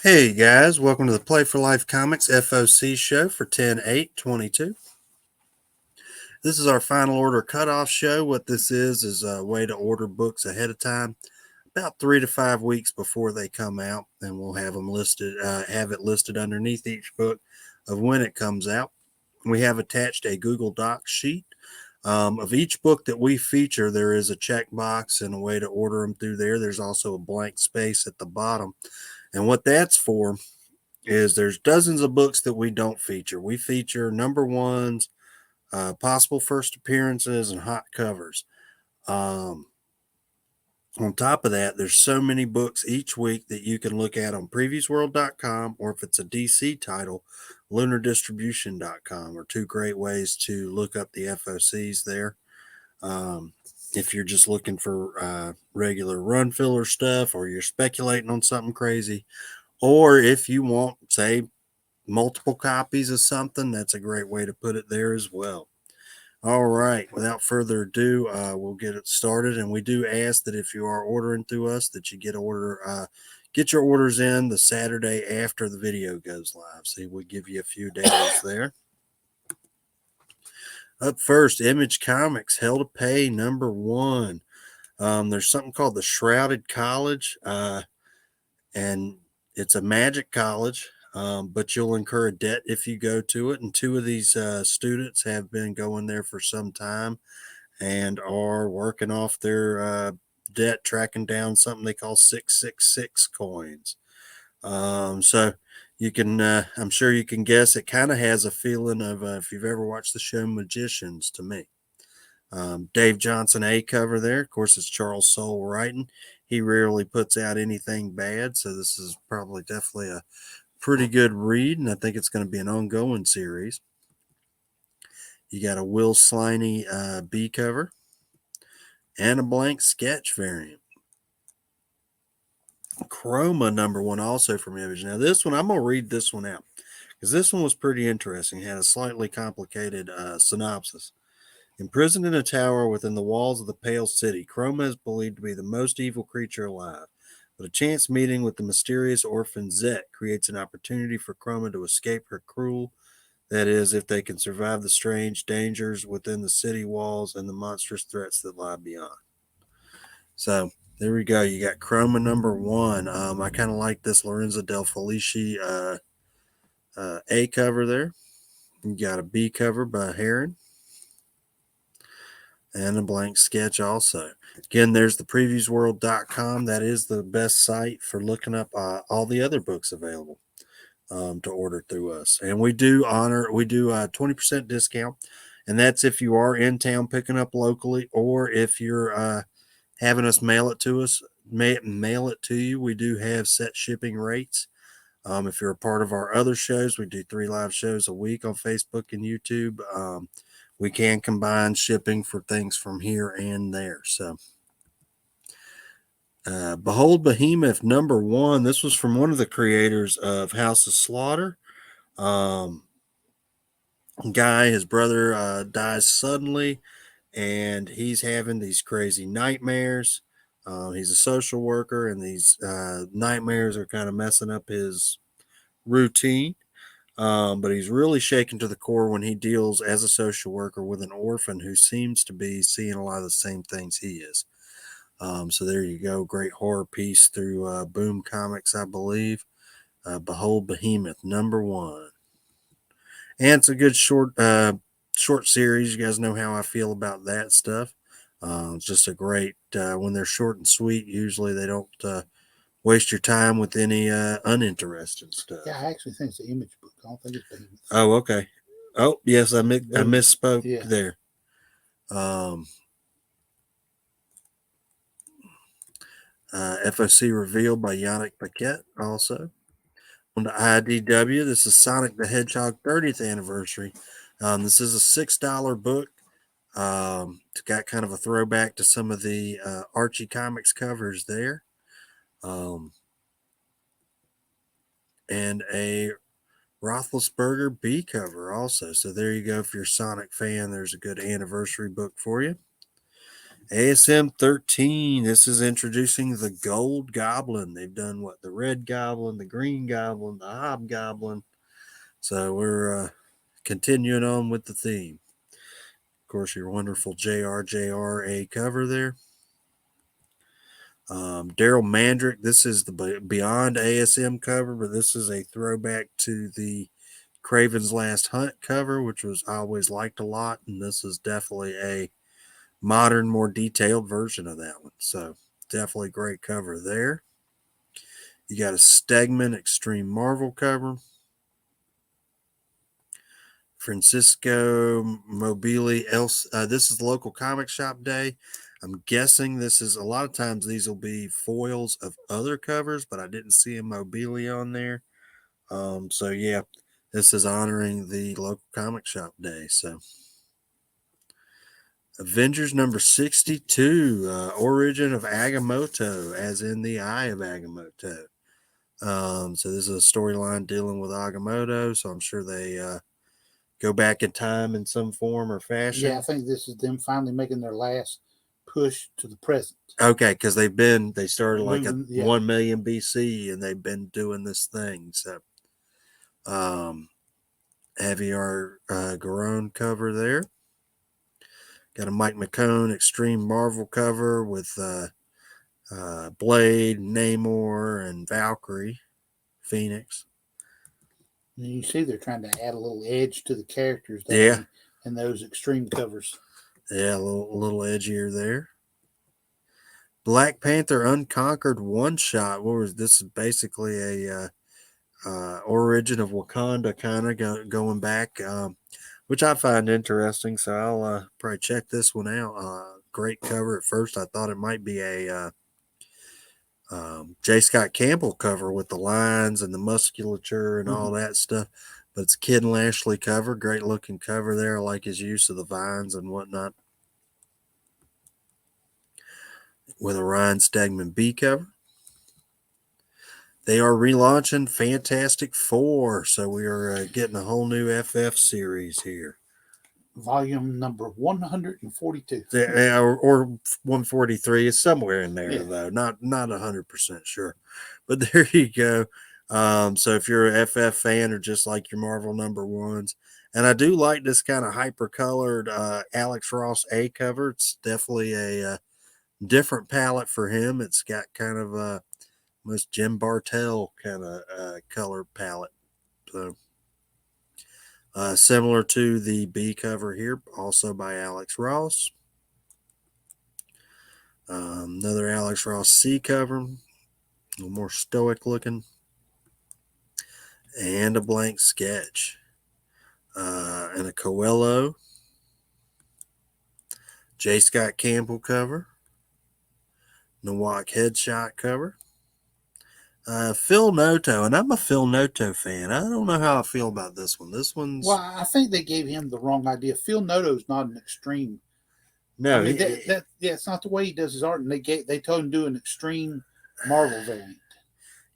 Hey guys, welcome to the Play for Life Comics FOC Show for 10/8/22. This is our final order cutoff show. What this is a way to order books ahead of time, about 3 to 5 weeks before they come out, and we'll have them listed, have it listed underneath each book of when it comes out. We have attached a Google Docs sheet of each book that we feature. There is a checkbox and a way to order them through there. There's also a blank space at the bottom, and what that's for is there's dozens of books that we don't feature. We feature number ones, possible first appearances, and hot covers. Um, on top of that, there's so many books each week that you can look at on previewsworld.com, or if it's a DC title, lunardistribution.com are two great ways to look up the FOCs there. If you're just looking for regular run filler stuff, or you're speculating on something crazy, or if you want, say, multiple copies of something, that's a great way to put it there as well. All right, without further ado, we'll get it started. And we do ask that if you are ordering through us, that you get your orders in the Saturday after the video goes live. See, we give you a few days there. Up first, Image Comics, Hell to Pay #1. There's something called the Shrouded College, and it's a magic college. But you'll incur a debt if you go to it. And two of these students have been going there for some time and are working off their debt, tracking down something they call 666 coins. So you can, I'm sure you can guess, it kind of has a feeling of if you've ever watched the show Magicians to me. Dave Johnson A cover there. Of course, it's Charles Soule writing. He rarely puts out anything bad, so this is probably definitely a pretty good read, and I think it's going to be an ongoing series. You got a Will Sliney B cover and a blank sketch variant. Chroma #1 also from Image. Now this one, I'm going to read this one out because this one was pretty interesting. It had a slightly complicated synopsis. Imprisoned in a tower within the walls of the Pale City, Chroma is believed to be the most evil creature alive. But a chance meeting with the mysterious orphan Zet creates an opportunity for Chroma to escape her cruel, that is, if they can survive the strange dangers within the city walls and the monstrous threats that lie beyond. So there we go. You got Chroma #1. I kind of like this Lorenzo Del Felici A cover there. You got a B cover by Heron. And a blank sketch also. Again, there's the previewsworld.com. That is the best site for looking up all the other books available to order through us. And we do a 20% discount. And that's if you are in town picking up locally, or if you're having us mail it to you. We do have set shipping rates. If you're a part of our other shows, we do 3 live shows a week on Facebook and YouTube. We can combine shipping for things from here and there. So, Behold Behemoth #1. This was from one of the creators of House of Slaughter. His brother dies suddenly, and he's having these crazy nightmares. He's a social worker, and these nightmares are kind of messing up his routine. But he's really shaken to the core when he deals as a social worker with an orphan who seems to be seeing a lot of the same things he is. So there you go. Great horror piece through Boom Comics, I believe. Behold Behemoth #1. And it's a good short series. You guys know how I feel about that stuff. It's just a great, when they're short and sweet, usually they don't waste your time with any uninteresting stuff. Yeah, I actually think it's an Image book. I don't think it's Behemoth. Oh, okay. Oh, yes, I misspoke there. FOC Revealed by Yannick Paquette also. On the IDW, this is Sonic the Hedgehog 30th anniversary. This is a $6 book. It's got kind of a throwback to some of the Archie Comics covers there. And a Roethlisberger B cover also. So there you go. If you're a Sonic fan, there's a good anniversary book for you. ASM 13. This is introducing the Gold Goblin. They've done what? The Red Goblin, the Green Goblin, the Hobgoblin. So we're continuing on with the theme. Of course, your wonderful JRJRA cover there. Daryl Mandrick. This is the Beyond ASM cover, but this is a throwback to the Craven's Last Hunt cover, which was I always liked a lot, and this is definitely a modern, more detailed version of that one. So definitely great cover there. You got a Stegman Extreme Marvel cover. Francisco Mobili. This is local comic shop day. I'm guessing this is a lot of times these will be foils of other covers, but I didn't see a Mobili on there. So yeah, this is honoring the local comic shop day. So Avengers number 62, Origin of Agamotto, as in the Eye of Agamotto. So this is a storyline dealing with Agamotto, so I'm sure they go back in time in some form or fashion. Yeah, I think this is them finally making their last push to the present. Okay, because they started like Moving, a 1 million BC and they've been doing this thing. So Javier Garone cover there. Got a Mike McCone Extreme Marvel cover with Blade, Namor, and Valkyrie, Phoenix. And you see they're trying to add a little edge to the characters in those extreme covers. Yeah, a little edgier there. Black Panther Unconquered one shot. What was this? Is basically a origin of Wakanda, kind of going back, which I find interesting. So I'll probably check this one out. Great cover. At first, I thought it might be a J. Scott Campbell cover with the lines and the musculature and all that stuff. But it's Kid Lashley cover. Great looking cover there. I like his use of the vines and whatnot. With a Ryan Stegman B cover. They are relaunching Fantastic Four, so we are getting a whole new FF series here. Volume number 142. Or 143 is somewhere in there, though. Not 100% sure. But there you go. So if you're an FF fan or just like your Marvel number ones, and I do like this kind of hyper-colored Alex Ross A cover. It's definitely a different palette for him. It's got kind of a most Jim Bartel kind of color palette. So similar to the B cover here, also by Alex Ross. Another Alex Ross C cover, a little more stoic looking. And a blank sketch. And a Coelho. J. Scott Campbell cover. Nawak headshot cover. Phil Noto, and I'm a Phil Noto fan. I don't know how I feel about this one. This one's... Well, I think they gave him the wrong idea. Phil Noto's not an extreme. No, I mean, it's not the way he does his art. And they told him to do an extreme Marvel variant.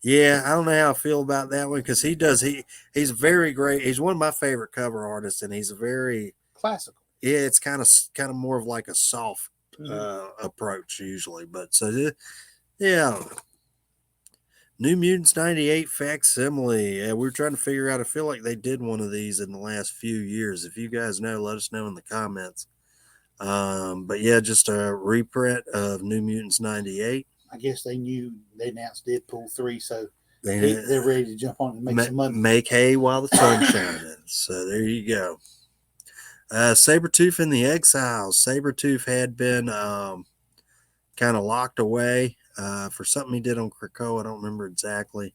Yeah, I don't know how I feel about that one because he's very great. He's one of my favorite cover artists, and he's a very classical. Yeah, it's kind of more of like a soft approach usually, but so yeah. New Mutants 98 facsimile. Yeah, we're trying to figure out. I feel like they did one of these in the last few years. If you guys know, let us know in the comments. But yeah, just a reprint of New Mutants 98. I guess they knew they announced Deadpool 3, so they're ready to jump on and make some money. Make hay while the sun's shining. So there you go. Sabertooth and the Exiles. Sabertooth had been kind of locked away for something he did on Krakoa. I don't remember exactly.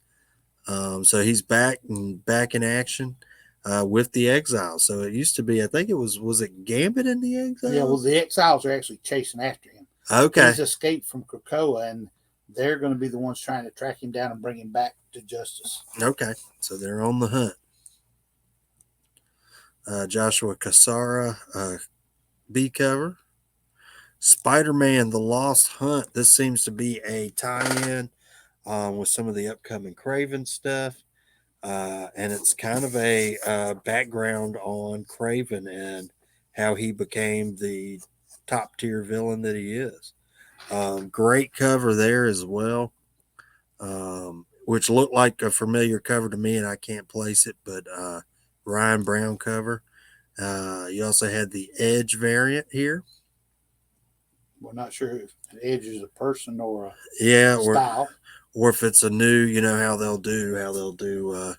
So he's back in action with the Exiles. So it used to be, I think it was it Gambit in the Exiles? Yeah, well, the Exiles are actually chasing after him. Okay. He's escaped from Krakoa, and they're going to be the ones trying to track him down and bring him back to justice. Okay. So they're on the hunt. Joshua Cassara, B cover. Spider-Man, The Lost Hunt. This seems to be a tie-in with some of the upcoming Craven stuff. And it's kind of a background on Craven and how he became the top tier villain that he is. Great cover there as well, which looked like a familiar cover to me, and I can't place it, but Ryan Brown cover. You also had the Edge variant here. We're not sure if an Edge is a person or a style, style. or if it's a new. You know how they'll do a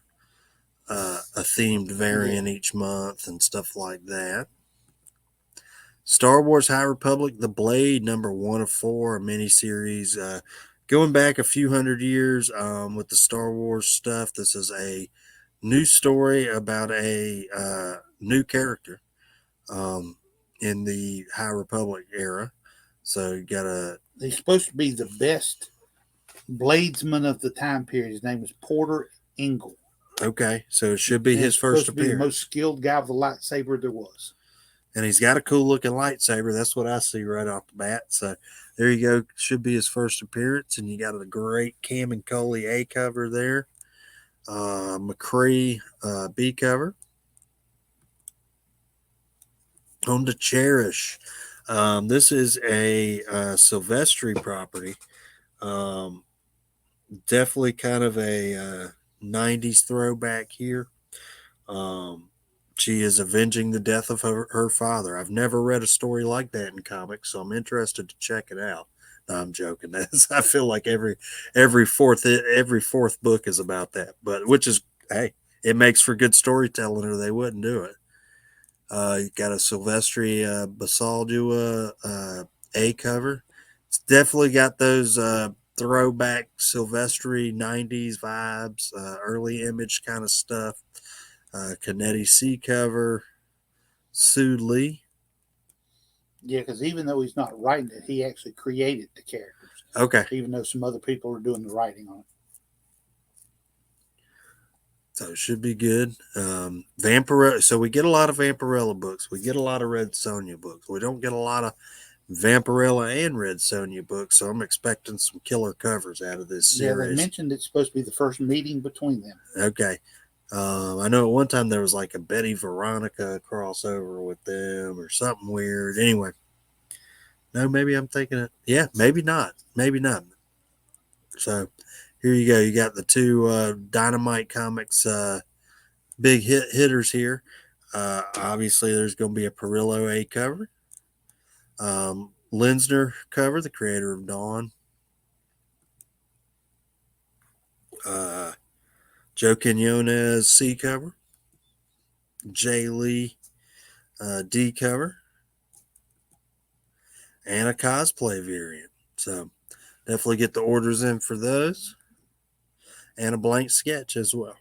themed variant each month and stuff like that. Star Wars High Republic, The Blade, number 1 of 4, a miniseries. Going back a few hundred years with the Star Wars stuff, this is a new story about a new character in the High Republic era. So you got a. He's supposed to be the best bladesman of the time period. His name is Porter Engle. Okay, so it should be his first appearance. Be the most skilled guy with a lightsaber there was. And he's got a cool looking lightsaber. That's what I see right off the bat. So there you go. Should be his first appearance. And you got a great Cam and Coley A cover there. McCree B cover. On to Cherish. This is a Silvestri property. Definitely kind of a 90s throwback here. She is avenging the death of her father. I've never read a story like that in comics, so I'm interested to check it out. No, I'm joking. I feel like every fourth book is about that, but which is, hey, it makes for good storytelling, or they wouldn't do it. You got a Silvestri Basaldua A cover. It's definitely got those throwback Silvestri 90s vibes, early Image kind of stuff. Canetti C cover, Sue Lee. Yeah, because even though he's not writing it, he actually created the characters. Okay. Even though some other people are doing the writing on it. So it should be good. Vampirella. So we get a lot of Vampirella books. We get a lot of Red Sonja books. We don't get a lot of Vampirella and Red Sonja books. So I'm expecting some killer covers out of this series. Yeah, they mentioned it's supposed to be the first meeting between them. Okay. I know at one time there was like a Betty Veronica crossover with them or something weird. Anyway, no, maybe I'm thinking it. Yeah, maybe not. Maybe not. So here you go. You got the two Dynamite Comics big hitters here. Obviously, there's going to be a Perillo A cover. Linsner cover, the creator of Dawn. Joe Quinones C cover. Jay Lee D cover. And a cosplay variant. So definitely get the orders in for those. And a blank sketch as well.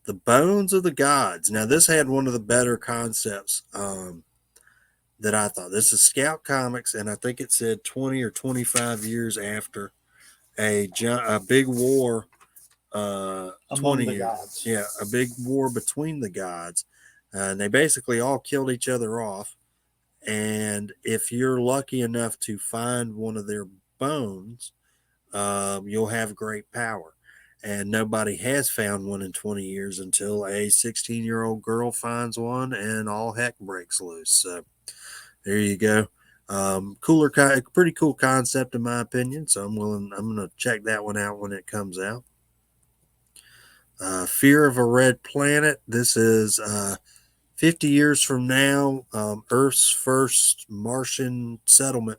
The Bones of the Gods. Now, this had one of the better concepts that I thought. This is Scout Comics, and I think it said 20 or 25 years after a big war. Among the gods. Yeah, a big war between the gods. And they basically all killed each other off. And if you're lucky enough to find one of their bones, you'll have great power. And nobody has found one in 20 years until a 16-year-old girl finds one and all heck breaks loose. So there you go. Pretty cool concept in my opinion. So I'm going to check that one out when it comes out. Fear of a Red Planet. This is 50 years from now, Earth's first Martian settlement.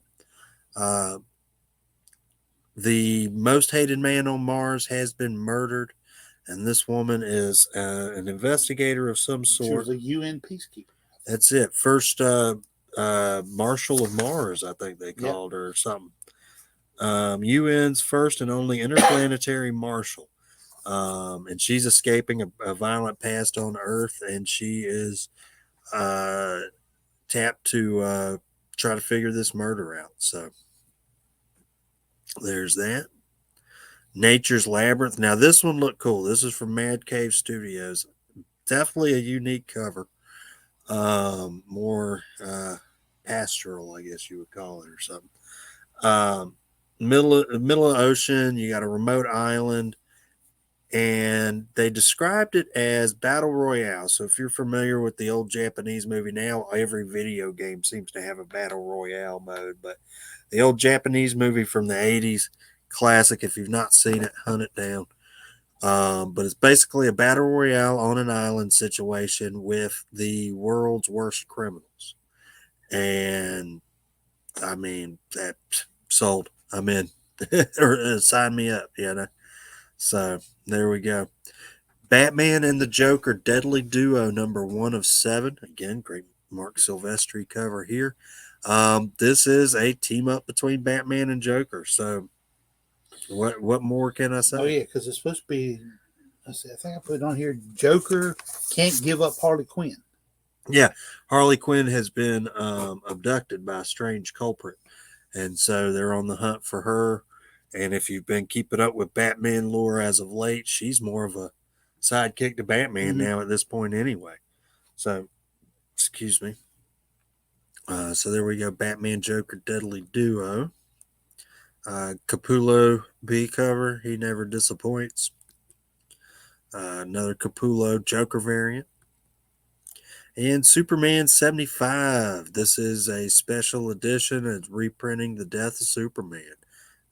The most hated man on Mars has been murdered, and this woman is an investigator of some sort. She was a UN peacekeeper. That's it. First Marshal of Mars, I think they called her, or something. UN's first and only interplanetary marshal. And she's escaping a violent past on Earth, and she is tapped to try to figure this murder out. So there's that. Nature's Labyrinth. Now, this one looked cool. This is from Mad Cave Studios. Definitely a unique cover. More pastoral, I guess you would call it, or something. Middle of the ocean, you got a remote island, and they described it as Battle Royale. So if you're familiar with the old Japanese movie, now every video game seems to have a Battle Royale mode, but the old Japanese movie from the 80s, classic. If you've not seen it, hunt it down. But it's basically a Battle Royale on an island situation with the world's worst criminals. And I mean, that sold. I'm in. Or sign me up, you know. So there we go. Batman and the Joker Deadly Duo #1 of 7. Again, great Mark Silvestri cover here. This is a team up between Batman and Joker. So what more can I say? Oh yeah, because it's supposed to be. I think I put it on here. Joker can't give up Harley Quinn. Yeah, Harley Quinn has been abducted by a strange culprit, and so they're on the hunt for her. And if you've been keeping up with Batman lore as of late, she's more of a sidekick to Batman now at this point anyway. So, excuse me. So there we go. Batman Joker Deadly Duo. Capullo B cover. He never disappoints. Another Capullo Joker variant. And Superman 75. This is a special edition. It's reprinting the death of Superman.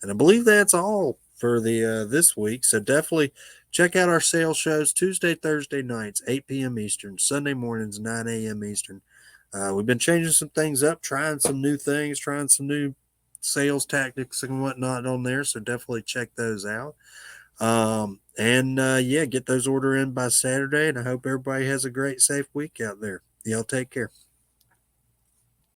And I believe that's all for the this week. So definitely check out our sale shows Tuesday, Thursday nights, 8 p.m. Eastern, Sunday mornings, 9 a.m. Eastern. We've been changing some things up, trying some new things, trying some new sales tactics and whatnot on there. So definitely check those out. Yeah, get those order in by Saturday. And I hope everybody has a great, safe week out there. Y'all take care.